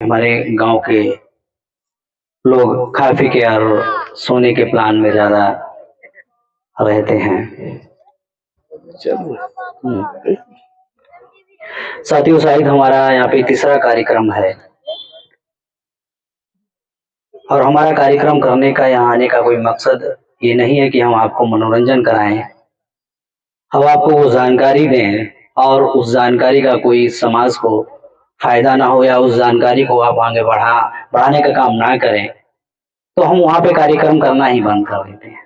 हमारे गांव के लोग खा पी के और सोने के प्लान में ज्यादा रहते हैं। साथियों, शायद हमारा यहाँ पे तीसरा कार्यक्रम है और हमारा कार्यक्रम करने का यहाँ आने का कोई मकसद ये नहीं है कि हम आपको मनोरंजन कराएं, हम आपको वो जानकारी दें और उस जानकारी का कोई समाज को फायदा ना हो या उस जानकारी को आप आगे बढ़ाने का काम ना करें तो हम वहां पे कार्यक्रम करना ही बंद कर देते हैं।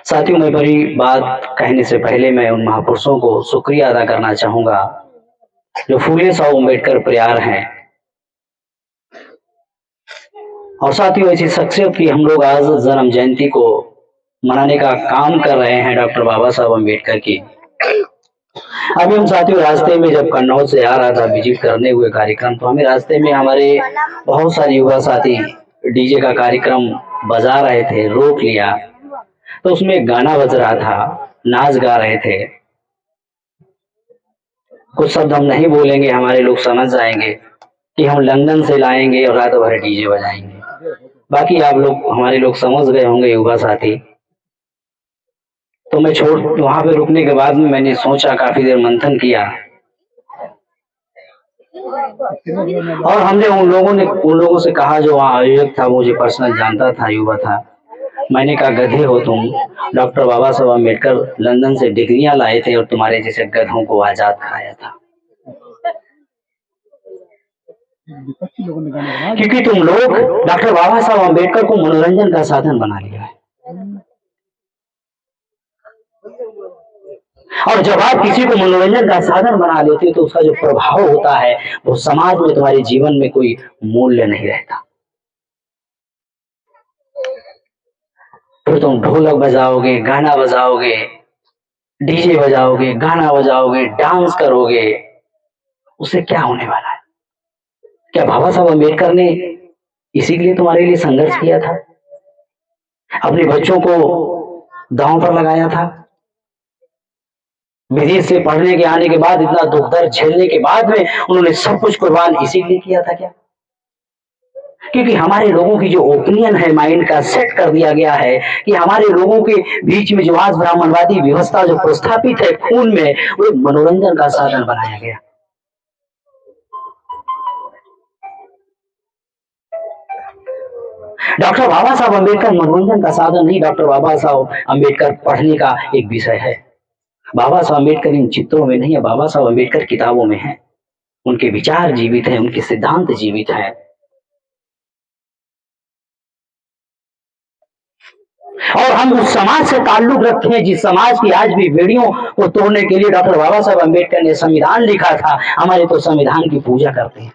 साथियों, मैं बड़ी बात कहने से पहले मैं उन महापुरुषों को शुक्रिया अदा करना चाहूंगा जो फूले साहब अम्बेडकर प्यार हैं। और साथियों, ऐसी शख्सियत की हम लोग आज जन्म जयंती को मनाने का काम कर रहे हैं, डॉक्टर बाबा साहब अम्बेडकर की। अभी हम साथियों रास्ते में जब कन्नौज से आ रहा था विजिट करने हुए कार्यक्रम, तो हमें रास्ते में हमारे बहुत सारे युवा साथी डीजे का कार्यक्रम बजा रहे थे, रोक लिया तो उसमें गाना बज रहा था, नाच गा रहे थे। कुछ शब्द हम नहीं बोलेंगे, हमारे लोग समझ जाएंगे कि हम लंदन से लाएंगे और रात भर डीजे बजाएंगे। बाकी आप लोग हमारे लोग समझ गए होंगे युवा साथी। तो मैं वहां पे रुकने के बाद में मैंने सोचा, काफी देर मंथन किया और हमने उन लोगों से कहा जो वहाँ आयोजक था, मुझे पर्सनल जानता था, युवा था। मैंने कहा, गधे हो तुम, डॉक्टर बाबा साहब अम्बेडकर लंदन से डिग्रियां लाए थे और तुम्हारे जैसे गधों को आजाद कराया था, क्योंकि तुम लोग डॉक्टर बाबा साहब अम्बेडकर को मनोरंजन का साधन बना लिया है। और जब आप किसी को मनोरंजन का साधन बना लेते हो तो उसका जो प्रभाव होता है वो समाज में, तुम्हारे जीवन में कोई मूल्य नहीं रहता। फिर तुम ढोलक बजाओगे, गाना बजाओगे, डीजे बजाओगे, गाना बजाओगे, डांस करोगे, उससे क्या होने वाला है? क्या बाबा साहब अम्बेडकर ने इसी के लिए तुम्हारे लिए संघर्ष किया था, अपने बच्चों को दांव पर लगाया था? विदेश से पढ़ने के आने के बाद, इतना दुख दर्द झेलने के बाद में उन्होंने सब कुछ कुर्बान इसी के लिए किया था क्या? क्योंकि हमारे लोगों की जो ओपिनियन है, माइंड का सेट कर दिया गया है कि हमारे लोगों के बीच में जो आज ब्राह्मणवादी व्यवस्था जो प्रस्थापित है खून में, वो मनोरंजन का साधन बनाया गया। डॉक्टर बाबा साहब अम्बेडकर मनोरंजन का साधन नहीं, डॉक्टर बाबा साहब अम्बेडकर पढ़ने का एक विषय है। बाबा साहब अम्बेडकर इन चित्रों में नहीं है, बाबा साहब अम्बेडकर किताबों में है। उनके विचार जीवित हैं, उनके सिद्धांत जीवित हैं। और हम उस समाज से ताल्लुक रखते हैं जिस समाज की आज भी बेड़ियों को तोड़ने के लिए डॉक्टर बाबा साहब अम्बेडकर ने संविधान लिखा था। हमारे तो संविधान की पूजा करते हैं।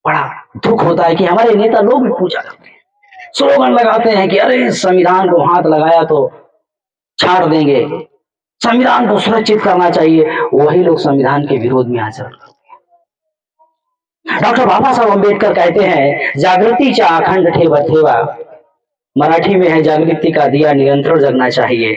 बड़ा दुख होता है कि हमारे नेता लोग भी पूजा करते हैं, स्लोगन लगाते हैं कि अरे संविधान को हाथ लगाया तो छाड़ देंगे, संविधान को सुरक्षित करना चाहिए। वही लोग संविधान के विरोध में आचरण करते हैं। डॉक्टर बाबा साहब अम्बेडकर कहते हैं, जागृति चा अखंड ठेवा ठेवा, मराठी में है, जागृति का दिया निरंतर जगना चाहिए।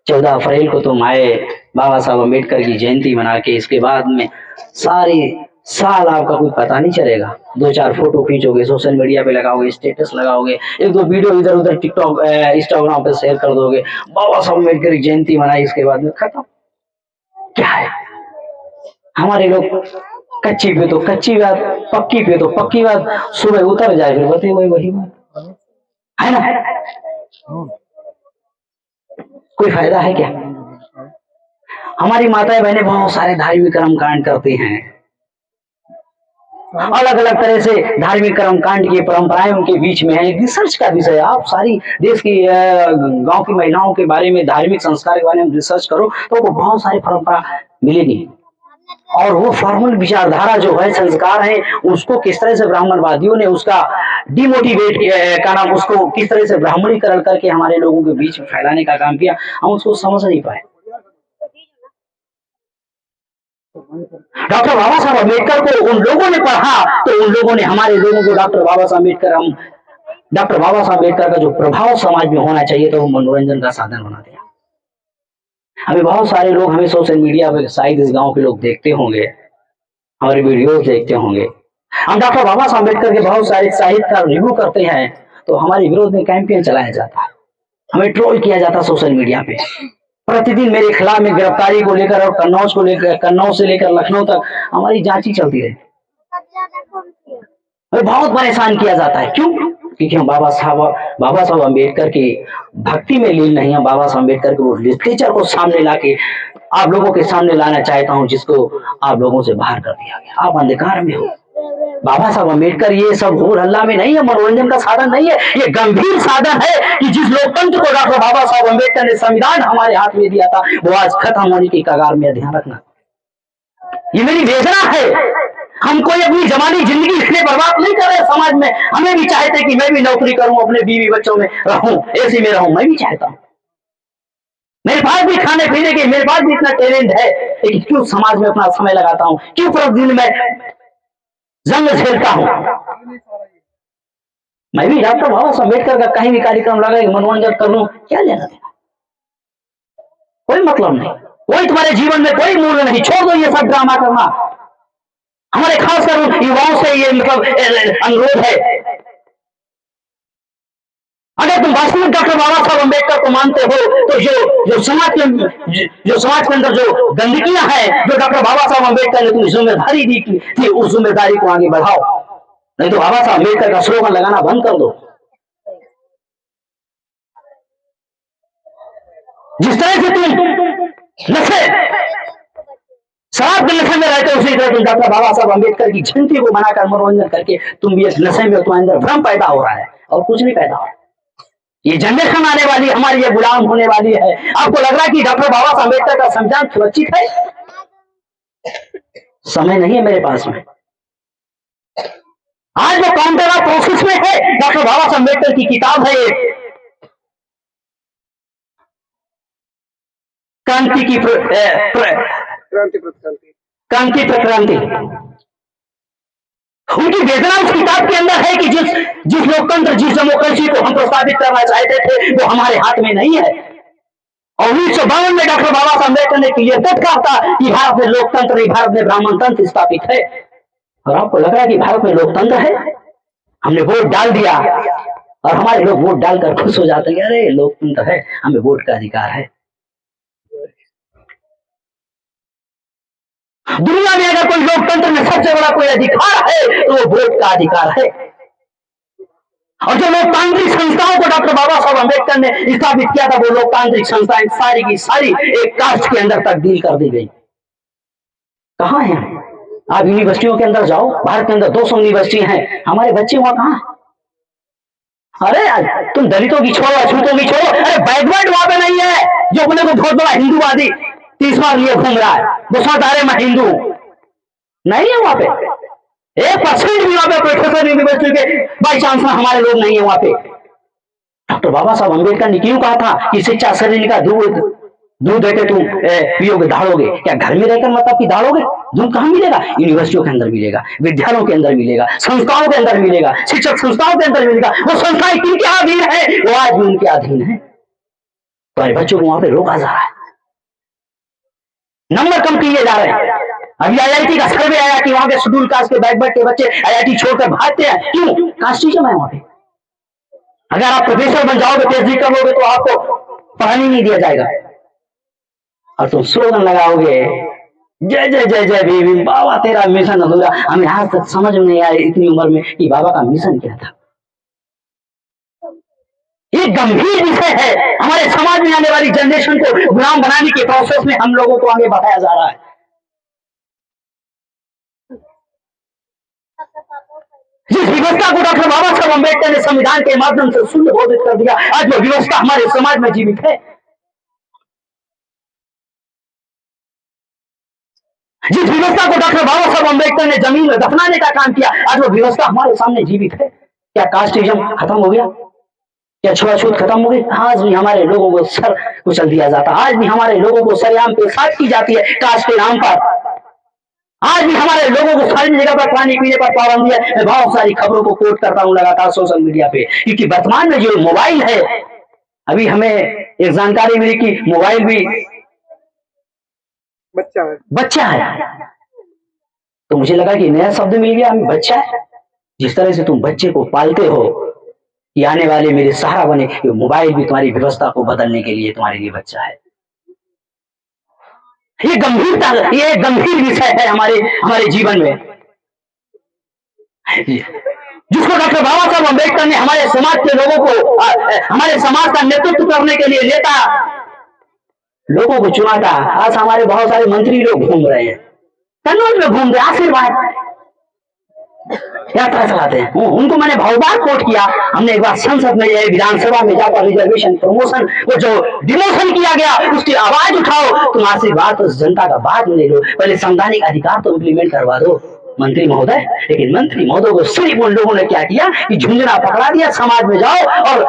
14 अप्रैल को तुम आए बाबा साहब अम्बेडकर की जयंती मना के, इसके बाद में सारी साल आपका कोई पता नहीं चलेगा। 2-4 फोटो खींचोगे, सोशल मीडिया पे लगाओगे, स्टेटस लगाओगे, 1-2 वीडियो इधर उधर टिकटॉक इंस्टाग्राम पे शेयर कर दोगे, बाबा साहब अम्बेडकर की जयंती मनाई, इसके बाद में खत्म। क्या है? हमारे लोग कच्ची पे तो कच्ची बात, पक्की पे तो पक्की बात, सुबह उतर जाए फिर बते वही बात है ना। कोई फायदा है क्या? हमारी माताएं बहनें बहुत सारे धार्मिक कर्म कांड करती हैं, अलग अलग तरह से धार्मिक कर्म कांड की परंपराएं उनके बीच में है। रिसर्च का विषय, आप सारी देश की गांव की महिलाओं के बारे में, धार्मिक संस्कार के बारे में रिसर्च करो तो वो बहुत सारी परंपरा मिलेगी। और वो फॉर्मल विचारधारा जो है, संस्कार है, उसको किस तरह से ब्राह्मणवादियों ने उसका डिमोटिवेट का नाम, उसको किस तरह से ब्राह्मणीकरण करके हमारे लोगों के बीच में फैलाने का काम किया, हम उसको समझ नहीं पाए। डॉक्टर बाबा साहब अम्बेडकर को उन लोगों ने पढ़ा तो उन लोगों ने हमारे लोगों को डॉक्टर बाबा साहब अम्बेडकर का जो प्रभाव समाज में होना चाहिए तो वो मनोरंजन का साधन बना दिया। अभी बहुत सारे लोग हमें सोशल मीडिया पे, शायद इस गांव के लोग देखते होंगे, हमारे वीडियोस देखते होंगे। हम डॉक्टर बाबा साहब अम्बेडकर के बहुत सारे साहित्य का रिव्यू करते हैं तो हमारे विरोध में कैंपेन चलाया जाता है, हमें ट्रोल किया जाता है सोशल मीडिया पे। प्रतिदिन मेरे खिलाफ में गिरफ्तारी को लेकर और कन्नौज से लेकर लखनऊ तक हमारी जांची चलती रही। हमें बहुत परेशान किया जाता है। क्यों? क्योंकि हम बाबा साहब अम्बेडकर की भक्ति में लीन नहीं है। बाबा साहब अम्बेडकर के वो लिटरेचर को सामने लाके आप लोगों के सामने लाना चाहता हूं, जिसको आप लोगों से बाहर कर दिया गया। आप अंधकार में हो। बाबा साहब अम्बेडकर ये सब होर हल्ला में नहीं है, मनोरंजन का साधन नहीं है, ये गंभीर साधन है कि जिस लोकतंत्र को डॉक्टर बाबा साहब अम्बेडकर ने संविधान हमारे हाथ में दिया था वो आज खत्म होने की कगार में। ध्यान रखना, ये मेरी वेदना है। हम कोई अपनी जवानी जिंदगी इसलिए बर्बाद नहीं कर रहे समाज में। हमें भी चाहते कि मैं भी नौकरी करूं, अपने बीवी बच्चों में रहूं, एसी में रहूं, मैं भी चाहता हूं। मेरे पास भी खाने पीने के, मेरे पास भी इतना टैलेंट है, लेकिन क्यों समाज में अपना समय लगाता हूं? क्यों प्रतिदिन मैं जंग झेलता हूं? मैं भी डॉक्टर बाबा साहब अम्बेडकर का कहीं भी कार्यक्रम लगा, मनोरंजन कर लूं, क्या लेना देना? कोई मतलब नहीं, कोई तुम्हारे जीवन में कोई मूल्य नहीं। छोड़ दो ये सब ड्रामा करना। हमारे खासकर युवाओं से ये अनुरोध है, अगर तुम वास्तविक डॉक्टर बाबा साहब अम्बेडकर को मानते हो तो जो समाज के अंदर जो गंदगियां हैं, जो डॉक्टर बाबा साहब अम्बेडकर ने तुम्हें जिम्मेदारी दी थी, उस जिम्मेदारी को आगे बढ़ाओ। नहीं तो बाबा साहब अम्बेडकर का स्लोगन लगाना बंद कर दो। जिस तरह से तुम नशे शराब के नशे में रहते हो, उसी तरह तुम डॉक्टर बाबा साहब अम्बेडकर की जयंती को मनाकर मनोरंजन करके तुम भी एक नशे में, तुम्हारे अंदर भ्रम पैदा हो रहा है और कुछ नहीं पैदा हो रहा है। ये जनरेशन आने वाली हमारी, ये गुलाम होने वाली है। आपको लग रहा है कि डॉक्टर बाबा साहब अम्बेडकर का संविधान सुरक्षित है? समय नहीं है मेरे पास में। आज वो काउंटर ऑफ प्रोसेस में है। डॉक्टर बाबा साहब अम्बेडकर की किताब है क्रांति की क्रांति प्रक्रांति। उनकी वेदना उस किताब के अंदर है कि जिस लोकतंत्र, जिस डेमोक्रेसी को हम प्रस्तावित करना चाहते थे वो हमारे हाथ में नहीं है। और 1952 में डॉक्टर बाबा साहब अम्बेडकर ने क्लियर कट कहा था कि भारत में लोकतंत्र नहीं, भारत में ब्राह्मण तंत्र स्थापित है। और आपको लग रहा है कि भारत में लोकतंत्र है? हमने वोट डाल दिया और हमारे लोग वोट डालकर खुश हो जाते हैं, अरे लोकतंत्र है, हमें वोट का अधिकार है। दुनिया में अगर कोई लोकतंत्र में सबसे बड़ा कोई अधिकार है तो वो वोट का अधिकार है। और जो लोकतांत्रिक संस्थाओं को डॉक्टर बाबा साहब अम्बेडकर ने स्थापित किया था, वो लोकतांत्रिक संस्थाएं सारी की सारी एक कास्ट के अंदर तब्दील कर दी गई। कहां है? आप यूनिवर्सिटियों के अंदर जाओ, भारत के अंदर 200 यूनिवर्सिटी हैं, हमारे बच्चे वहां कहां? अरे तुम दलितों की छोड़ो, अछूतों की छोड़ो, अरे बैकवर्ड वहां पे नहीं है जो अपने को बहुत बड़ा हिंदूवादी 30 बार लिए घूम रहा है, वो सोचता है मैं हिंदू नहीं है। वहां पे 1% भी वहां पे प्रोफेसर यूनिवर्सिटी के बाई चांसलर हमारे लोग नहीं है वहां पे। डॉक्टर बाबा साहब अम्बेडकर ने क्यों कहा था कि शिक्षा शरीर का दूध देकर तुम पियोगे, दहाड़ोगे? क्या घर में रहकर मतलब कि दहाड़ोगे? दूध कहां मिलेगा? यूनिवर्सिटियों के अंदर मिलेगा, विद्यालयों के अंदर मिलेगा, संस्थाओं के अंदर मिलेगा, शिक्षक संस्थाओं के अंदर मिलेगा। वो संस्थाएं किनके अधीन है? वो आज भी उनके अधीन है। तो बच्चों को वहां पे रोका जा रहा है, नंबर कम किए जा रहे हैं। अभी आईआईटी का सर्वे आया कि वहां के शेड्यूल कास्ट के बैकवर्ड के बच्चे आईआईटी छोड़कर भागते हैं। क्यों? कास्टिज्म है वहां पे। अगर आप प्रोफेसर बन जाओगे, पीएचडी कर लोगे तो आपको पढ़ाने नहीं दिया जाएगा और तुम स्लोगन लगाओगे जय जय जय जय भीम, बाबा तेरा मिशन अधूरा। हमें आज तक समझ में नहीं आया इतनी उम्र में कि बाबा का मिशन क्या था। ये गंभीर विषय है। हमारे समाज में आने वाली जनरेशन को गुलाम बनाने के प्रोसेस में हम लोगों को आगे बढ़ाया जा रहा है। जिस व्यवस्था को डॉक्टर बाबा साहब अम्बेडकर ने संविधान के माध्यम से शुद्ध घोषित कर दिया, आज वो व्यवस्था हमारे समाज में जीवित है। जिस व्यवस्था को डॉक्टर बाबा साहब अम्बेडकर ने जमीन में दफनाने का काम किया, आज वो व्यवस्था हमारे सामने जीवित है। क्या कास्टिज्म खत्म हो गया? क्या छुआछूत खत्म हो गई? आज भी हमारे लोगों को सर कुचल दिया जाता, आज भी हमारे लोगों को सरेआम पेशाब की जाती है कास्ट के नाम पर। आज भी हमारे लोगों को सारी जगह पर पानी पीने पर पाबंदी है। मैं बहुत सारी खबरों को कोट करता हूं लगातार सोशल मीडिया पे, क्योंकि वर्तमान में जो मोबाइल है, अभी हमें एक जानकारी मिली कि मोबाइल भी बच्चा है। तो मुझे लगा कि नया शब्द मिल गया, बच्चा है। जिस तरह से तुम बच्चे को पालते हो, ये आने वाले मेरे सहारा बने, ये मोबाइल भी तुम्हारी व्यवस्था को बदलने के लिए तुम्हारे लिए बच्चा है। ये गंभीरता, ये गंभीर विषय है हमारे हमारे जीवन में, जिसको डॉक्टर बाबा साहब अम्बेडकर ने हमारे समाज के लोगों को, हमारे समाज का नेतृत्व करने के लिए नेता लोगों को चुना था। आज हमारे बहुत सारे मंत्री लोग घूम रहे हैं, कन्नौज में घूम रहे, आशीर्वाद यात्रा चलाते हैं। उनको मैंने बहुत बार कोट किया। हमने एक बार संसद में, विधानसभा में जाकर रिजर्वेशन प्रमोशन को जो डिमोशन किया गया, उसकी आवाज उठाओ। तुम आशीर्वाद तो जनता का बात ले लो, पहले संवैधानिक अधिकार तो इम्प्लीमेंट करवा दो मंत्री महोदय। लेकिन मंत्री महोदय को सिर्फ उन लोगों ने क्या किया कि झुंझुना पकड़ा दिया, समाज में जाओ और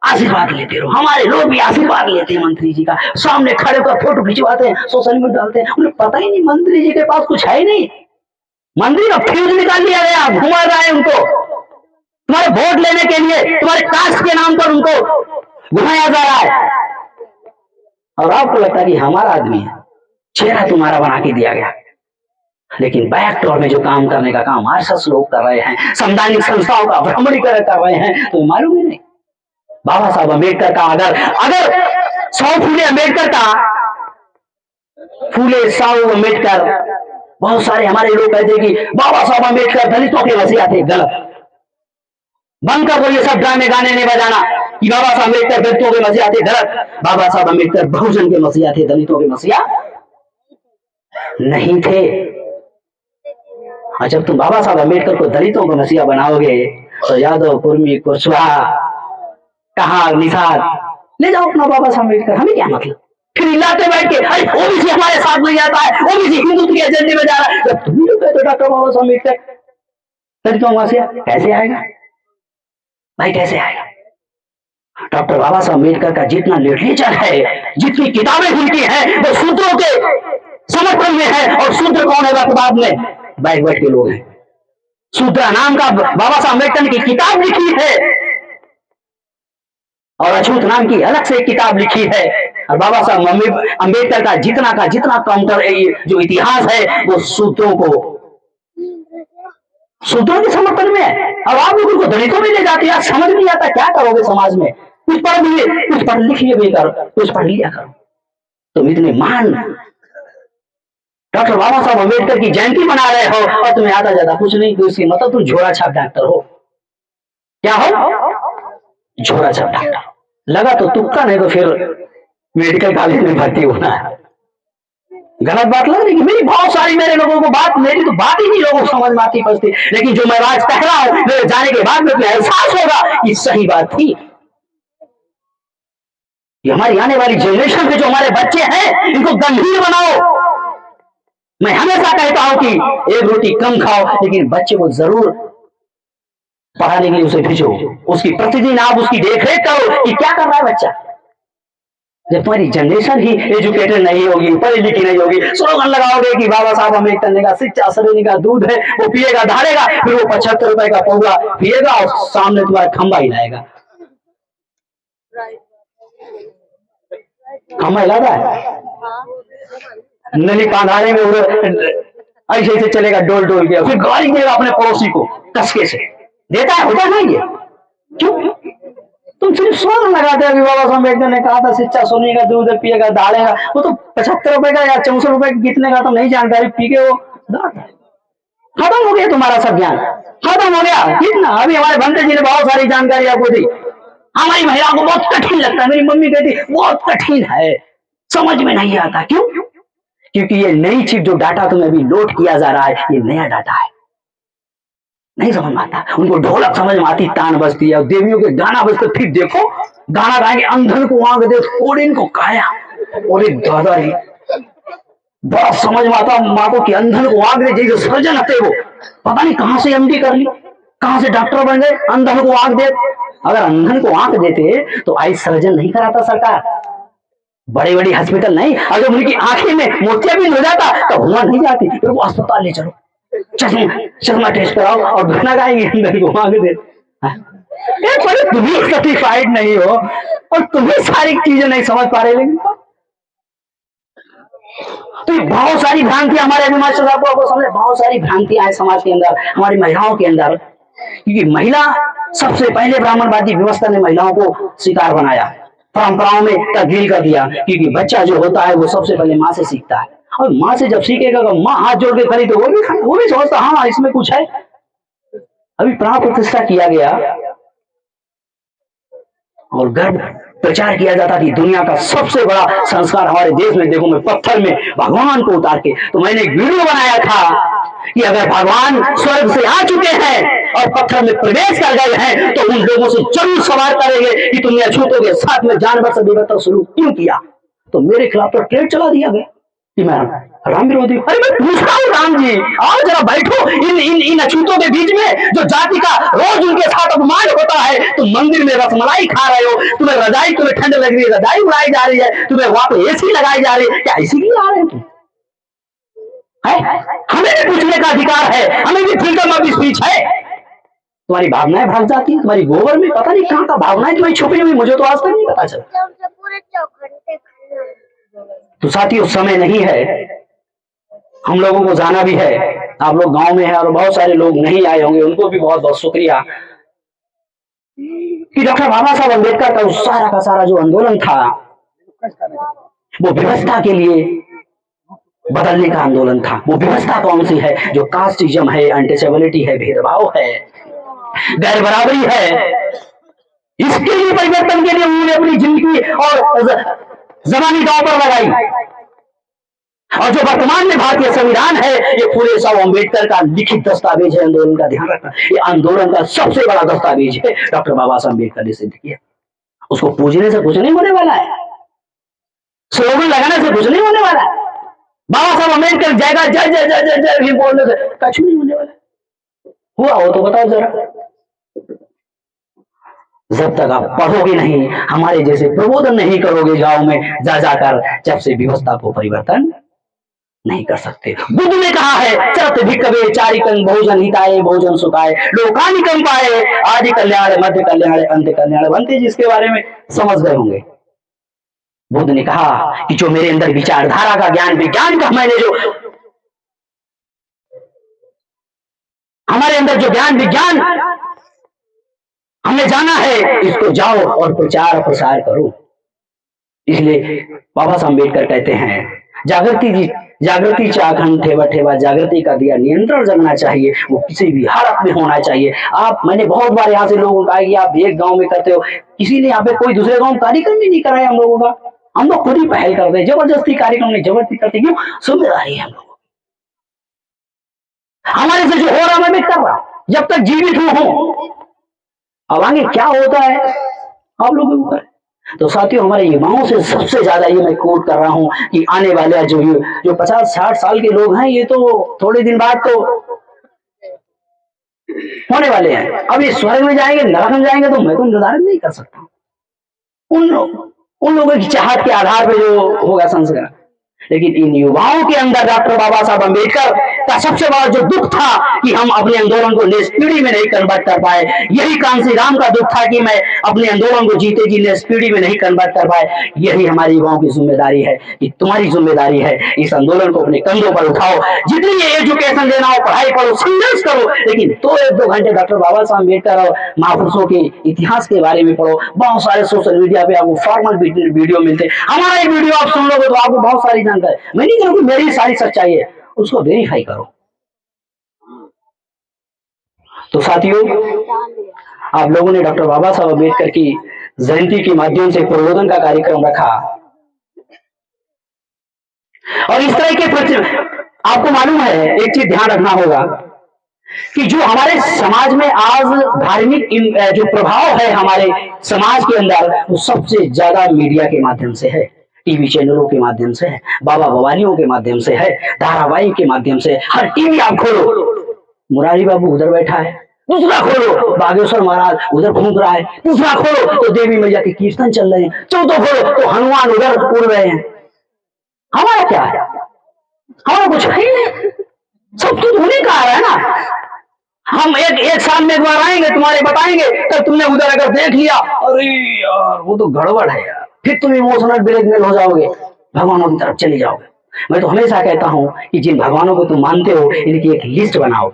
आशीर्वाद लेते रहो। हमारे लोग भी आशीर्वाद लेते हैं मंत्री जी का, सामने खड़े होकर फोटो खिंचवाते हैं, सोशल मीडिया डालते हैं। उन्हें पता ही नहीं मंत्री जी के पास कुछ है ही नहीं। मंत्री का फ्यूज निकाल लिया गया, घुमा रहा है उनको, तुम्हारे वोट लेने के लिए, तुम्हारे कास्ट के नाम पर उनको घुमाया जा रहा है। और आपको लगता है कि हमारा आदमी है, चेहरा तुम्हारा बना के दिया गया। लेकिन बैक डोर में जो काम करने का काम आरएसएस लोग कर रहे हैं, संवैधानिक संस्थाओं का भ्रमणीकरण कर रहे हैं, तो मालूम ही नहीं। बाबा साहब अम्बेडकर का अगर 100 फूले अम्बेडकर का, फूले साहू अम्बेडकर, बहुत सारे हमारे लोग कहते हैं कि बाबा साहब अम्बेडकर दलितों के मसीहा थे। गलत, बंद कर दो ये सब ड्रामे गाने नहीं बजाना कि बाबा साहब अम्बेडकर दलितों के मसीहा थे। गलत, बाबा साहब अम्बेडकर बहुजन के मसीहा थे, दलितों के मसीहा नहीं थे। और जब तुम बाबा साहब अम्बेडकर को दलितों का मसीहा बनाओगे तो यादव, कुर्मी, कुशवाहा, कहा, निषाद, ले जाओ अपना बाबा साहब अम्बेडकर, हमें क्या मतलब। फिर इलाते बैठ के अरे ओबीसी हमारे साथ नहीं आता है, ओबीसी हिंदुत्व के एजेंडे में जा रहा है। जब तुम लोग कहते हो डॉक्टर बाबा साहब अम्बेडकर दलितों का मसीहा, कैसे आएगा भाई, कैसे आएगा। डॉक्टर बाबा साहब अम्बेडकर का जितना लिटरेचर है, जितनी किताबें उनकी हैं, वो शूद्रों के समर्थन में है। और शूद्र कौन है वर्तमान में? बैकवर्ड के लोग हैं। शूद्र नाम का बाबा साहब अम्बेडकर की किताब लिखी है और अछूत नाम की अलग से किताब लिखी है। और बाबा साहब अम्बेडकर का जितना काउंटर जो इतिहास है वो शूद्रों के समर्थन में है। अब आप लोग उनको दलितों में ले जाते हैं, समझ नहीं आता क्या करोगे समाज में। कुछ पढ़ लिखिए भी करो, कुछ पढ़ लिया करो। तुम इतने महान डॉक्टर बाबा साहब अम्बेडकर की जयंती मना रहे हो और तुम्हें आता जाता कुछ नहीं, तो इसकी मतलब तुम झोरा छाप डॉक्टर हो। क्या हो? झोरा छाप डॉक्टर। लगा तो तुक्का, नहीं तो फिर मेडिकल कॉलेज में भर्ती होना है। गलत बात लग रही है मेरी, बहुत सारी मेरे लोगों को बात, मेरी तो बात ही नहीं लोगों को समझ में आती पड़ती। लेकिन जो मैं आज कह रहा हूं, मेरे जाने के बाद में तुम्हें एहसास होगा कि सही बात थी। ये हमारी आने वाली जनरेशन के जो हमारे बच्चे हैं, इनको गंभीर बनाओ। मैं हमेशा कहता हूं कि एक रोटी कम खाओ, लेकिन बच्चे को जरूर पढ़ाने के लिए उसे भेजो। उसकी प्रतिदिन आप उसकी देखरेख करो कि क्या कर रहा है बच्चा। जब तुम्हारी जनरेशन ही एजुकेटेड नहीं होगी, पढ़ी लिखी नहीं होगी, स्लोगन लगाओगे कि बाबा साहब अम्बेडकर ने कहा शिक्षा शरीर का दूध है, वो पिएगा धारेगा, फिर वो 75 रुपए का पौधा पिएगा और सामने तुम्हारा खंबा हिलाएगा। खंबा हिलाता है नली पांधाने में, ऐसे ऐसे चलेगा डोल डोल के, फिर गाली देगा अपने पड़ोसी को कसके से। देता है, होता नहीं ये क्यों? तुम सिर्फ स्लोगन लगाते हो कि बाबा साहब अम्बेडकर ने कहा था शिक्षा सोने का दूध पिएगा दाड़ेगा। वो तो 75 रुपए का या 64 रुपए कितने का तो नहीं जानकारी, पी के वो खत्म हो गया तुम्हारा सब ज्ञान, खत्म हो गया। कितना अभी हमारे भंते जी ने बहुत सारी जानकारी आपको दी। हमारी महिला को बहुत कठिन लगता है, मेरी मम्मी कहती बहुत कठिन है, समझ में नहीं आता। क्यों? क्योंकि ये नई चीज जो डाटा तुम्हें अभी लोड किया जा रहा है, ये नया डाटा है, नहीं समझ में आता। उनको ढोलक समझ में आती, तान बजती है, देवियों के गाना बजते, फिर देखो गाना गाएंगे अंधन को आंख दे, कोडिन को काया। और दादा रे बड़ा समझ में आता माँ को कि अंधन को आंख दे, जैसे सर्जन आते वो पता नहीं कहां से एमडी कर ली, कहां से डॉक्टर बन गए, अंधन को आंख दे। अगर अंधन को आंख देते तो आई सर्जन नहीं कराता सरकार, बड़े बड़े हॉस्पिटल नहीं। अगर उनकी आंखें में मोतियाबिंद हो जाता तो हुआ नहीं जाती, फिर वो अस्पताल ले चलो, चश्मा टेस्ट कराओ और गाना गाएंगे अंदर को आगे दे। तुम ही सर्टिफाइड नहीं हो और तुम ही सारी चीजें नहीं समझ पा रहे। लेकिन तो ये बहुत सारी भ्रांतियां हमारे अभी मास्टर साहब को आपको समझे, बहुत सारी भ्रांतियां हैं समाज के अंदर, हमारी महिलाओं के अंदर। क्योंकि महिला सबसे पहले ब्राह्मणवादी व्यवस्था ने महिलाओं को शिकार बनाया, परंपराओं में तब्दील कर दिया। क्योंकि बच्चा जो होता है वो सबसे पहले माँ से सीखता है, और माँ से जब सीखेगा तो माँ हाथ जोड़ के खड़ी तो वो भी सोचता हाँ इसमें कुछ है। अभी प्राण प्रतिष्ठा किया गया और गर्व प्रचार किया जाता कि दुनिया का सबसे बड़ा संस्कार हमारे देश में देखो, मैं पत्थर में भगवान को उतार के, तो मैंने एक वीडियो बनाया था कि अगर भगवान स्वर्ग से आ चुके हैं और पत्थर में प्रवेश कर गए हैं तो उन लोगों से जरूर सवाल करेंगे कि तुमने अछूतों के साथ में जानवर से बेबदर सलूक क्यों किया। तो मेरे खिलाफ तो ट्रेड चला दिया गया कि मैं राम विरोधी। अरे मैं पूछता हूँ राम जी, आओ जरा बैठो इन इन इन अछूतों के बीच में जो जाति का रोज उनके साथ अपमान होता है। तुम मंदिर में रसमलाई खा रहे हो, तुम्हें रजाई, तुम्हें ठंड लग रही है, रजाई उड़ाई जा रही है, तुम्हें वहां पे एसी लगाई जा रही है, क्या इसीलिए आ रहे हो तुम? हमें भी पूछने का अधिकार है, हमें भी फ्रीडम ऑफ स्पीच है। तुम्हारी भावनाएं भाग जाती है, तुम्हारी गोबर में पता नहीं कहाँ का भावनाएं तुम्हारी छुपी हुई, मुझे तो आज तक नहीं पता चला। तो साथियों समय नहीं है, हम लोगों को जाना भी है। आप लोग गांव में हैं और बहुत सारे लोग नहीं आए होंगे, उनको भी बहुत बहुत शुक्रिया कि डॉक्टर बाबा साहब अम्बेडकर का उस सारा का सारा जो आंदोलन था वो व्यवस्था के लिए बदलने का आंदोलन था। वो व्यवस्था कौन सी है? जो कास्टिज्म है, अनटचेबिलिटी है, भेदभाव है, गैर बराबरी है। इसके लिए परिवर्तन के लिए उन्होंने अपनी जिंदगी और जबानी दांव पर लगाई। और जो वर्तमान में भारतीय संविधान है ये फूले साहब अम्बेडकर का लिखित दस्तावेज है। आंदोलन का ध्यान रखना, ये आंदोलन का सबसे बड़ा दस्तावेज है, डॉक्टर बाबा साहब अम्बेडकर ने सिद्ध किया। उसको पूजने से कुछ नहीं होने वाला है, स्लोगन लगाने से कुछ नहीं होने वाला है, बाबा साहब अम्बेडकर जाएगा जय जय जय जय जय बोलने से कुछ नहीं होने वाला। हुआ हो तो बताओ जरा। जब तक आप पढ़ोगे नहीं, हमारे जैसे प्रबोधन नहीं करोगे गांव में जा जाकर, जब से व्यवस्था को परिवर्तन नहीं कर सकते। बुद्ध ने कहा है चरत भिक्खवे चारिकं भोजन हिताय भोजन सुखाय लोकानि कंपाय आदि कल्याण मध्य कल्याण अंत कल्याण बनते, जिसके बारे में समझ गए होंगे। बुद्ध ने कहा कि जो मेरे अंदर विचारधारा का ज्ञान, विज्ञान का मैंने जो हमारे अंदर जो ज्ञान विज्ञान हमने जाना है, इसको जाओ और प्रचार प्रसार करो। इसलिए बाबा साहब अम्बेडकर कहते हैं जागृति चाखंड ठेवा ठेवा जागृति का दिया नियंत्रण जगना चाहिए, वो किसी भी हालत में होना चाहिए। मैंने बहुत बार यहाँ से लोगों को कहा कि आप एक गांव में करते हो, किसी ने यहाँ पे कोई दूसरे गांव में कार्यक्रम भी नहीं कराया हम लोगों का, हम लोग खुद ही पहल करते हैं, जबरदस्ती कार्यक्रम नहीं, जबरदस्ती करते क्यों? जिम्मेदारी है हम लोगों, हमारे से जो हो रहा मैं कर रहा, जब तक जीवित हूं। अब आगे क्या होता है आप लोगों के ऊपर। तो साथियों हमारे युवाओं से सबसे ज्यादा ये मैं कोट कर रहा हूं कि आने वाले जो 50-60 साल के लोग हैं, ये तो थोड़े दिन बाद तो होने वाले हैं। अब ये स्वर्ग में जाएंगे नरक में जाएंगे तो मैं तो निर्धारित नहीं कर सकता। उन लोगों की चाहत के आधार पर जो होगा संस्कार, लेकिन इन युवाओं के अंदर डॉक्टर बाबा साहब अम्बेडकर का सबसे बड़ा जो दुख था कि हम अपने आंदोलन को नेक्स्ट पीढ़ी में नहीं कन्वर्ट कर पाए। यही कांसी राम का दुख था कि मैं अपने आंदोलन को जीते जी नेक्स्ट पीढ़ी में नहीं कन्वर्ट कर पाए। यही हमारी युवाओं की जिम्मेदारी है, कि तुम्हारी जिम्मेदारी है, इस आंदोलन को अपने कंधों पर उठाओ, जितनी एजुकेशन देना हो पढ़ाई पढ़ो, संघर्ष करो, लेकिन 1-2 घंटे डॉक्टर बाबा साहब अम्बेडकर और महापुरुषों के इतिहास के बारे में पढ़ो। बहुत सारे सोशल मीडिया पे आपको फॉर्मल वीडियो मिलते, हमारा एक वीडियो आप सुन लोगे तो आपको बहुत सारी जानकारी, मैं नहीं कहूँ मेरी सारी सच्चाई है, उसको वेरीफाई करो। तो साथियों आप लोगों ने डॉक्टर बाबा साहब अम्बेडकर की जयंती के माध्यम से प्रबोधन का कार्यक्रम रखा, और इस तरह के आपको मालूम है एक चीज ध्यान रखना होगा कि जो हमारे समाज में आज धार्मिक जो प्रभाव है हमारे समाज के अंदर, वो सबसे ज्यादा मीडिया के माध्यम से है, टीवी चैनलों के माध्यम से है, बाबा भवानियों के माध्यम से है, धारावाहिक के माध्यम से। हर टीवी आप खोलो मुरारी बाबू उधर बैठा है, दूसरा खोलो बागेश्वर महाराज उधर घूम रहा है, तीसरा खोलो तो देवी मैया के कीर्तन चल रहे हैं, चौथा खोलो तो हनुमान उधर उड़ रहे हैं। हमारा क्या है? हमारा कुछ है ही नहीं, सब कुछ उन्हीं का है ना। हम एक साल में एक बार आएंगे, तुम्हारे बताएंगे, तब तुमने उधर अगर देख लिया अरे यार वो तो गड़बड़ है यार, फिर तुम इमोशनल ब्लैकमेल हो जाओगे, भगवानों की तरफ चले जाओगे। मैं तो हमेशा कहता हूं कि जिन भगवानों को तुम मानते हो इनकी एक लिस्ट बनाओ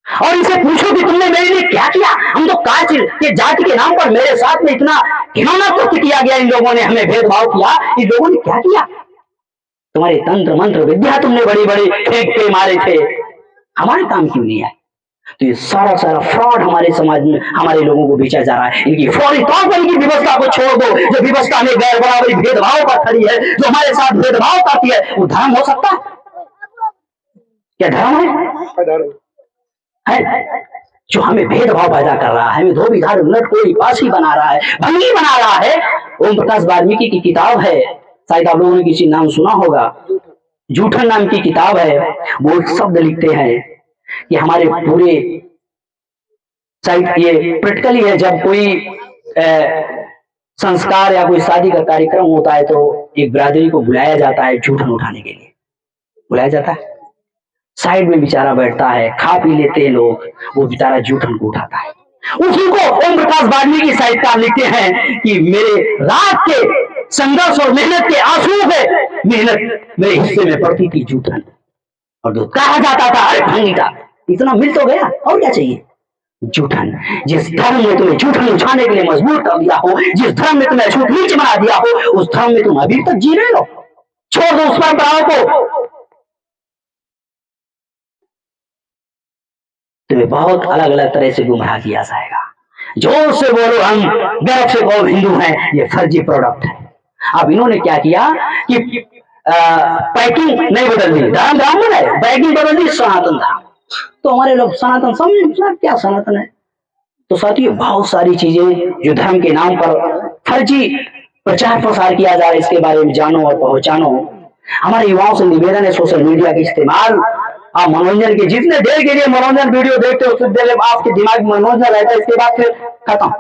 और इनसे पूछो कि तुमने मेरे लिए क्या किया। हम तो कास्ट के जाति के नाम पर मेरे साथ में इतना घिनौना कृत्य किया गया, इन लोगों ने हमें भेदभाव किया, इन लोगों ने क्या किया। तुम्हारे तंत्र मंत्र विद्या तुमने बड़ी बड़ी फेंक के मारे थे, हमारे काम क्यों नहीं आए। तो ये सारा सारा फ्रॉड हमारे समाज में हमारे लोगों को बेचा जा रहा है। इनकी फौरी तौर पर इनकी व्यवस्था को छोड़ दो। जो व्यवस्था में गैर बराबरी भेदभाव पर खड़ी है, जो हमारे साथ भेदभाव करती है, वो धर्म हो सकता है क्या? धर्म है जो हमें भेदभाव पैदा कर रहा है, हमें धोबीधार उलट कोई पासी बना रहा है, भंगी बना रहा है। ओम प्रकाश वाल्मीकि की किताब है, शायद आप लोगों ने किसी नाम सुना होगा, जूठन नाम की किताब है। वो एक शब्द लिखते हैं कि हमारे पूरे, शायद ये प्रैक्टिकली है, जब कोई संस्कार या कोई शादी का कार्यक्रम होता है तो एक बिरादरी को बुलाया जाता है, जूठन उठाने के लिए बुलाया जाता है। साइड में बेचारा बैठता है, खा पी लेते हैं लोग, वो बेचारा जूठन को उठाता है। उसी को ओम प्रकाश वाल्मीकि साहित्यकार लिखते हैं कि मेरे रात के संघर्ष और मेहनत के आंसुओं पे मेहनत मेरे हिस्से में पड़ती थी जूठन, और जो कहा जाता था अरे भंगी का, इतना मिल तो गया, और क्या चाहिए। जूठन, जिस धर्म ने तुम्हें जूठन उठाने के लिए मजबूर कर दिया हो, जिस धर्म ने तुम्हें अछूत नीच बना दिया हो, उस धर्म में तुम अभी तक जी रहे हो। छोड़ दो उस परंपराओं को। तुम्हें बहुत अलग अलग तरह से गुमराह किया जाएगा। जोर से बोलो, हम गर्व से कहो हिंदू हैं, ये फर्जी प्रोडक्ट है। अब इन्होंने क्या किया कि पैकिंग नहीं बदल दी, धर्म ब्राह्मण है, पैकिंग बदल दी सनातन धर्म। तो हमारे लोग सनातन समझ क्या सनातन है। तो साथियों, बहुत सारी चीजें जो धर्म के नाम पर फर्जी प्रचार प्रसार किया जा रहा है, इसके बारे में जानो और पहचानो। हमारे युवाओं से निवेदन है, सोशल मीडिया का इस्तेमाल आप मनोरंजन के, जितने देर के लिए मनोरंजन वीडियो देखते हो, उतनी देर आपके दिमाग में मनोरंजन रहता है, इसके बाद फिर खत्म,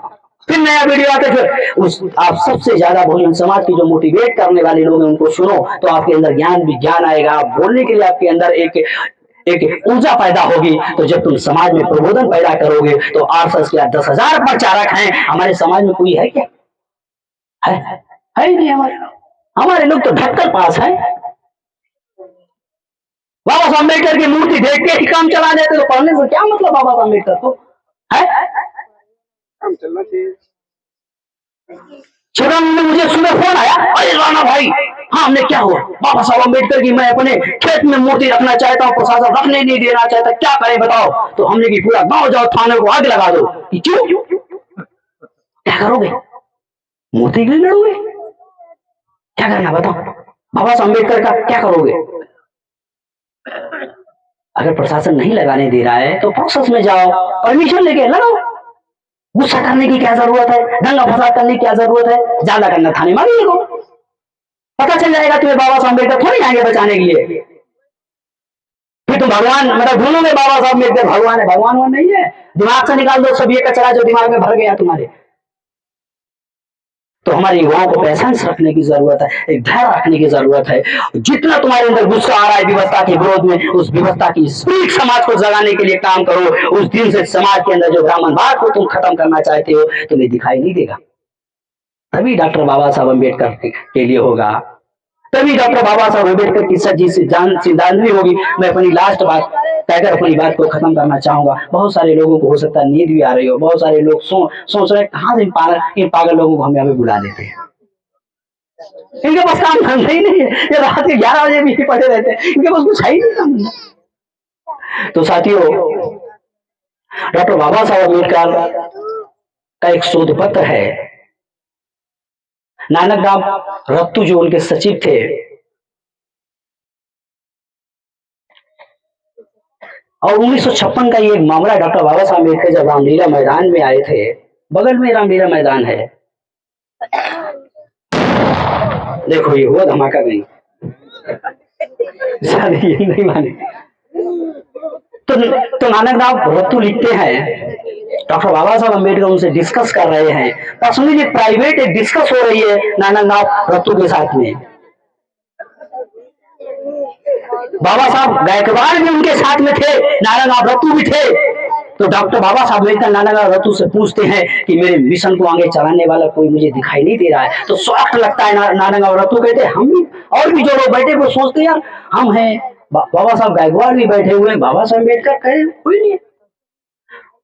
फिर नया वीडियो आते, फिर उस आप सबसे ज्यादा बहुजन समाज की जो मोटिवेट करने वाले लोग हैं उनको सुनो, तो आपके अंदर ज्ञान विज्ञान आएगा, बोलने के लिए आपके अंदर एक ऊर्जा पैदा होगी। तो जब तुम समाज में प्रबोधन पैदा करोगे तो आरएसएस के 10,000 प्रचारक हैं, हमारे समाज में कोई है क्या? है ही नहीं। हमारे लोग तो ढक्कन पास है। बाबा साहब अम्बेडकर की मूर्ति देख के ही काम चला देते, तो पढ़ने से क्या मतलब बाबा साहब अम्बेडकर को है? काम चलना चाहिए। में मुझे सुबह फोन आया, अरे राणा भाई, हाँ हमने क्या हुआ? बाबा साहब अम्बेडकर की मैं अपने खेत में मूर्ति रखना चाहता हूँ, प्रशासन रखने नहीं देना चाहता, क्या करें बताओ? तो हमने की पूरा गांव जाओ, थाने को आग लगा दो। क्यों? क्या करोगे? मूर्ति के लिए लड़ोगे? क्या करना बताओ? बाबा साहब अम्बेडकर का क्या करोगे? अगर प्रशासन नहीं लगाने दे रहा है तो प्रोसेस में जाओ, परमिशन लेके लगाओ। गुस्सा करने की क्या जरूरत है? दंगा फसाद करने की क्या जरूरत है? ज्यादा करना थाने मारिए को, पता चल जाएगा तुम्हें बाबा साहब अम्बेडकर थोड़ी आएंगे बचाने के लिए। फिर तुम भगवान मतलब ढूंढोगे बाबा साहब अम्बेडकर भगवान है, भगवान वो नहीं है। दिमाग से निकाल दो सब ये कचरा जो दिमाग में भर गया तुम्हारे। तो हमारे युवाओं को पैसेंस रखने की जरूरत है, एक धैर्य रखने की जरूरत है। जितना तुम्हारे अंदर गुस्सा आ रहा है व्यवस्था के विरोध में, उस व्यवस्था की स्पिरिट समाज को जगाने के लिए काम करो। उस दिन से समाज के अंदर जो ब्राह्मणवाद को तुम खत्म करना चाहते हो तुम्हें दिखाई नहीं देगा। तभी डॉक्टर बाबा साहब अम्बेडकर के लिए होगा, तभी डॉक्टर बाबा साहब अम्बेडकर की सच्ची सिद्धांत होगी। मैं अपनी लास्ट बात कहकर अपनी बात को खत्म करना चाहूंगा। बहुत सारे लोगों को हो सकता है नींद भी आ रही हो, बहुत सारे लोग सोच रहे कहां से इन पागल लोगों को हमें बुला लेते हैं, इनके पास काम धंधा ही नहीं है, ये रात के 11 बजे भी पड़े रहते हैं, इनके पास कुछ है ही नहीं काम। तो साथियों, डॉक्टर बाबा साहब अम्बेडकर का एक शोध पत्र है, नानकराम रत्तू जो उनके सचिव थे, और 1956 का ये मामला, डॉक्टर बाबा साहब अम्बेडकर जब रामलीला मैदान में आए थे, बगल में रामलीला मैदान है, देखो ये हुआ धमाका नहीं, ये नहीं माने। तो नानकराम रत्तू लिखते हैं, डॉक्टर बाबा साहब अम्बेडकर उनसे डिस्कस कर रहे हैं, पर्सनली प्राइवेट एक डिस्कस हो रही है नानकराम रत्तू के साथ में। बाबा साहब गायकवाड़ भी उनके साथ में थे, नारायणराव रत्तू भी थे। तो डॉक्टर बाबा साहब अम्बेडकर नाना रतु से पूछते हैं कि मेरे मिशन को आगे चलाने वाला कोई मुझे दिखाई नहीं दे रहा है। तो शौक लगता है नाना रतु कहते हम भी और भी जो लोग बैठे वो सोचते यार हम हैं, बाबा साहब गायकवाड़ भी बैठे हुए हैं, बाबा साहब अम्बेडकर कहे कोई नहीं है।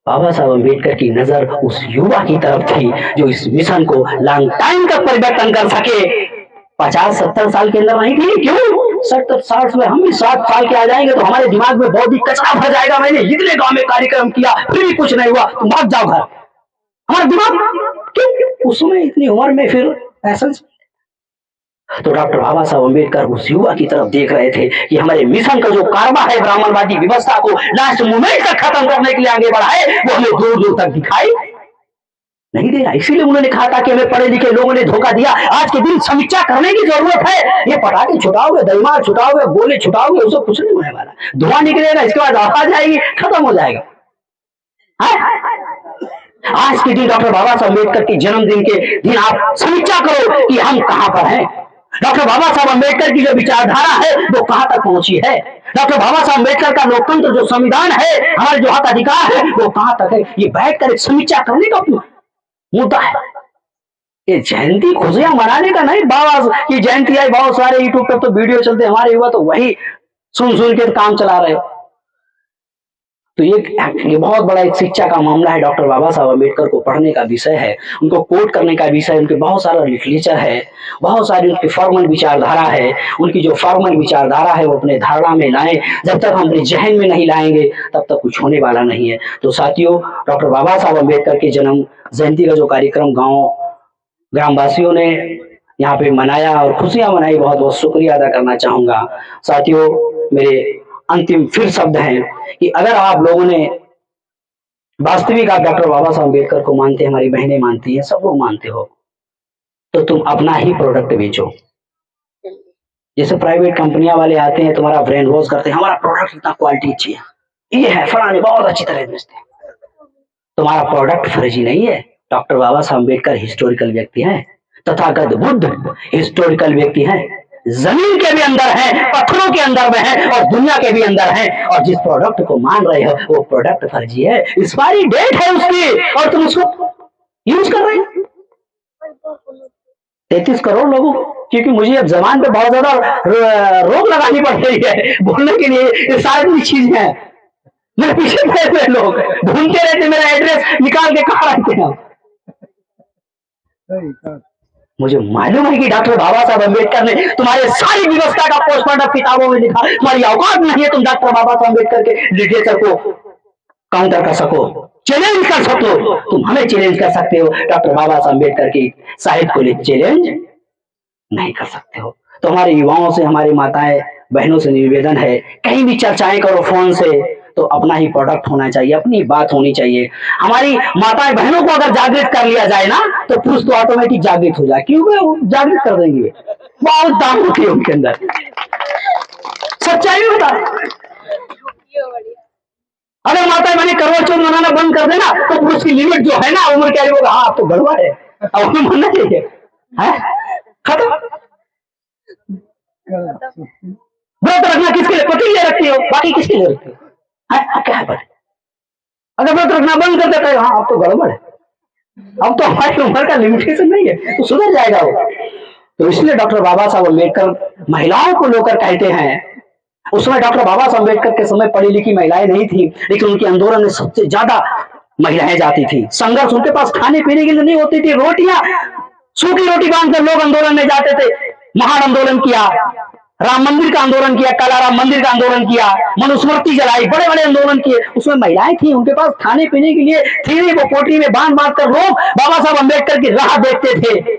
बाबा साहब अम्बेडकर की नजर उस युवा की तरफ थी जो इस मिशन को लॉन्ग टाइम तक परिवर्तन कर सके। 50-70 साल के अंदर नहीं थी, क्यों 60 में हम भी 60 साल के आ जाएंगे तो हमारे दिमाग में बौद्धिक कचरा भर जाएगा, मैंने इतने गांव में कार्यक्रम किया फिर भी कुछ नहीं हुआ, तुम भाग जाओ घर। हमारा दिमाग क्यों उसमें इतनी उम्र में फिर ऐसा। तो डॉक्टर बाबा साहब अम्बेडकर उस युवा की तरफ देख रहे थे कि हमारे मिशन का जो कारवा है ब्राह्मणवादी व्यवस्था को लास्ट मोमेंट तक खत्म करने के लिए आगे बढ़ाए, वो हमें दूर दूर तक दिखाई नहीं दे रहा। इसीलिए उन्होंने कहा था कि हमें पढ़े लिखे लोगों ने धोखा दिया। आज के दिन समीक्षा करने की जरूरत है। ये पटाखे छुटाओगे, दलमार छुटाओगे, गोले छुटाओगे, उससे कुछ नहीं होने वाला। धुआं निकलेगा, इसके बाद आवाज आएगी, खत्म हो जाएगा। आज के दिन डॉक्टर बाबा साहब अम्बेडकर के जन्मदिन के दिन आप समीक्षा करो कि हम कहां पर हैं। डॉक्टर बाबा साहब अम्बेडकर की जो विचारधारा है वो कहां तक पहुंची है। डॉक्टर बाबा साहब अम्बेडकर का लोकतंत्र जो संविधान है, हमारे जो हक अधिकार है वो कहां तक है। ये बैठकर एक समीक्षा करने का मुद्दा है। ये जयंती खुशियां मनाने का नहीं। बाबा की जयंती आई, बहुत सारे यूट्यूब पर तो वीडियो चलते, हमारे युवा तो वही सुन सुन के काम चला रहे हो। तो ये बहुत बड़ा एक शिक्षा का मामला है। डॉक्टर बाबा साहब अम्बेडकर को पढ़ने का विषय है, उनको कोट करने का विषय है, उनके बहुत सारा लिटरेचर है, बहुत सारी उनकी फॉर्मल विचारधारा है। उनकी जो फॉर्मल विचारधारा है वो अपने धारणा में लाएं। जब तक हम अपने जहन में नहीं लाएंगे तब तक कुछ होने वाला नहीं है। तो साथियों, डॉक्टर बाबा साहब अम्बेडकर के जन्म जयंती का जो कार्यक्रम ग्रामवासियों ने यहाँ पे मनाया और खुशियां मनाई, बहुत बहुत शुक्रिया अदा करना चाहूंगा। साथियों, मेरे अंतिम फिर शब्द हैं कि अगर आप लोगों ने वास्तविक आप डॉक्टर बाबा साहब अम्बेडकर को मानते हैं, हमारी बहनें मानती हैं, सब लोग मानते हो, तो तुम अपना ही प्रोडक्ट बेचो। जैसे प्राइवेट कंपनियां वाले आते हैं, तुम्हारा ब्रेन वॉश करते हैं, हमारा प्रोडक्ट इतना क्वालिटी अच्छी है, ये है फलाने, बहुत अच्छी तरह बेचते हैं। तुम्हारा प्रोडक्ट फर्जी नहीं है। डॉक्टर बाबा साहब अम्बेडकर हिस्टोरिकल व्यक्ति हैं, तथागत बुद्ध हिस्टोरिकल व्यक्ति हैं, जमीन के भी अंदर है, पत्थरों के अंदर में है और दुनिया के भी अंदर है। और जिस प्रोडक्ट को मान रहे हो वो प्रोडक्ट फर्जी है, एक्सपायरी डेट है उसकी, और तुम उसको यूज कर रहे हो। 33 करोड़ लोगों, क्योंकि मुझे अब जबान पे बहुत ज्यादा रोक लगानी पड़ रही है बोलने के लिए, ये सारी चीजें हैं। मेरे पीछे बैठे हुए लोग ढूंढते रहते, मेरा एड्रेस निकाल के कहा रहते हैं। मुझे मालूम है कि डॉक्टर बाबा साहब अम्बेडकर ने तुम्हारे सारी व्यवस्था का पोस्टमार्टम किताबों में लिखा। तुम्हारी औकात नहीं है तुम डॉक्टर बाबा साहब अम्बेडकर के लिटरेचर को काउंटर कर सको, चैलेंज कर सको। तुम हमें चैलेंज कर सकते हो, डॉक्टर बाबा साहब अम्बेडकर की साहित्य को चैलेंज नहीं कर सकते हो। तो हमारे युवाओं से, हमारी माताएं बहनों से निवेदन है, कहीं भी चर्चाएं करो फोन से तो अपना ही प्रोडक्ट होना चाहिए, अपनी बात होनी चाहिए। हमारी माताएं बहनों को अगर जागृत कर लिया जाए ना तो पुरुष तो ऑटोमेटिक जागृत हो जाए। क्यों वो जागृत कर देंगे, बहुत दाम होती है उनके अंदर, सच्चाई बता। अगर माताएं बहनें करवा चौथ मनाना बंद कर देना तो पुरुष की लिमिट जो है ना उम्र क्या होगा, हाँ तो गड़बड़ है, अब हमें मानना चाहिए, खत्म। व्रत रखना किसके लिए, पति लिए रखती हो, बाकी किसके लिए रखती हो, क्या है पति? अगर व्रत रखना बंद कर देता है, हाँ अब तो गड़बड़ है, अब तो हमारी उम्र का लिमिटेशन नहीं है, तो सुधर जाएगा वो। तो इसलिए डॉक्टर बाबा साहब अम्बेडकर महिलाओं को लेकर कहते हैं, उस समय डॉक्टर बाबा साहब अम्बेडकर के समय पढ़ी लिखी महिलाएं नहीं थी, लेकिन उनके आंदोलन में सबसे ज्यादा महिलाएं जाती थी। संघर्ष उनके पास खाने पीने के लिए नहीं होती थी, रोटियां, सूखी रोटी बांधकर लोग आंदोलन में जाते थे। महान आंदोलन किया, राम मंदिर का आंदोलन किया, काला राम मंदिर का आंदोलन किया, मनुस्मृति जलाई, बड़े बड़े आंदोलन किए। उसमें महिलाएं थी, उनके पास खाने पीने के लिए थी, वो पोटली में बांध बांध कर लोग बाबा साहब अम्बेडकर की राह देखते थे।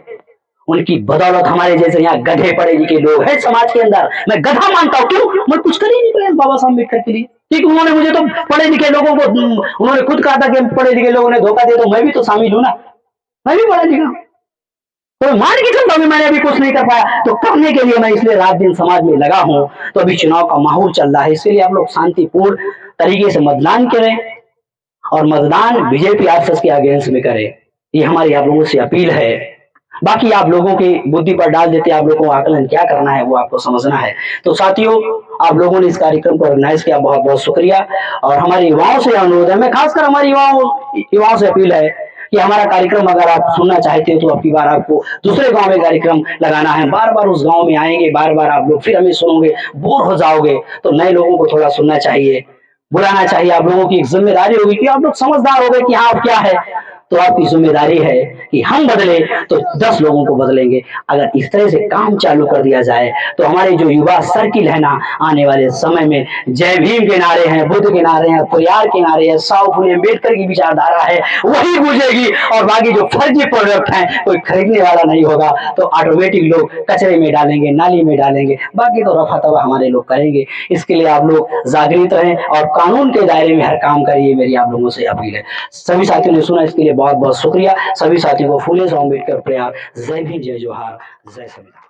उनकी बदौलत हमारे जैसे यहाँ गधे पढ़े लिखे लोग हैं समाज के अंदर। मैं गधा मानता हूँ, क्यों? मैं कुछ कर ही नहीं पाया बाबा साहब अम्बेडकर के लिए, क्योंकि उन्होंने मुझे तो पढ़े लिखे लोगों को, उन्होंने खुद कहा था कि पढ़े लिखे लोगों ने धोखा दिया, तो मैं भी तो शामिल हूं ना, मैं भी पढ़ा लिखा, तो मान के चलता हूं मैंने अभी कुछ नहीं कर पाया, तो करने के लिए मैं इसलिए रात दिन समाज में लगा हूं। तो अभी चुनाव का माहौल चल रहा है, इसलिए आप लोग शांतिपूर्ण तरीके से मतदान करें और मतदान बीजेपी आरएसएस के अगेंस्ट में करें, ये हमारी आप लोगों से अपील है। बाकी आप लोगों की बुद्धि पर डाल देते, आप लोगों को आकलन क्या करना है वो आपको समझना है। तो साथियों, आप लोगों ने इस कार्यक्रम को ऑर्गेनाइज किया, बहुत बहुत शुक्रिया। और हमारे युवाओं से अनुरोध है, मैं खासकर हमारे युवाओं से अपील है कि हमारा कार्यक्रम अगर आप सुनना चाहते हो तो अब की बार आपको दूसरे गांव में कार्यक्रम लगाना है। बार बार उस गांव में आएंगे, बार बार आप लोग फिर हमें सुनोगे, बोर हो जाओगे। तो नए लोगों को थोड़ा सुनना चाहिए, बुलाना चाहिए। आप लोगों की एक जिम्मेदारी होगी कि आप लोग समझदार हो गए कि हाँ अब क्या है, तो आपकी जिम्मेदारी है कि हम बदले तो 10 लोगों को बदलेंगे। अगर इस तरह से काम चालू कर दिया जाए तो हमारे जो युवा सर्किल है ना, आने वाले समय में जय भीम के नारे हैं, बुद्ध के नारे हैं, परियार के नारे हैं, साहु फुले अम्बेडकर की विचारधारा है, वही गूंजेगी। और बाकी जो फर्जी प्रोडक्ट हैं कोई खरीदने वाला नहीं होगा, तो ऑटोमेटिक लोग कचरे में डालेंगे, नाली में डालेंगे, बाकी तो रफा तफा हमारे लोग करेंगे। इसके लिए आप लोग जागृत रहें और कानून के दायरे में हर काम करिए, मेरी आप लोगों से अपील है। सभी साथियों ने सुना, इसके लिए बहुत बहुत शुक्रिया। सभी साथियों को फूले अम्बेडकर प्रयार। जय भीम, जय जोहार, जय संविधान।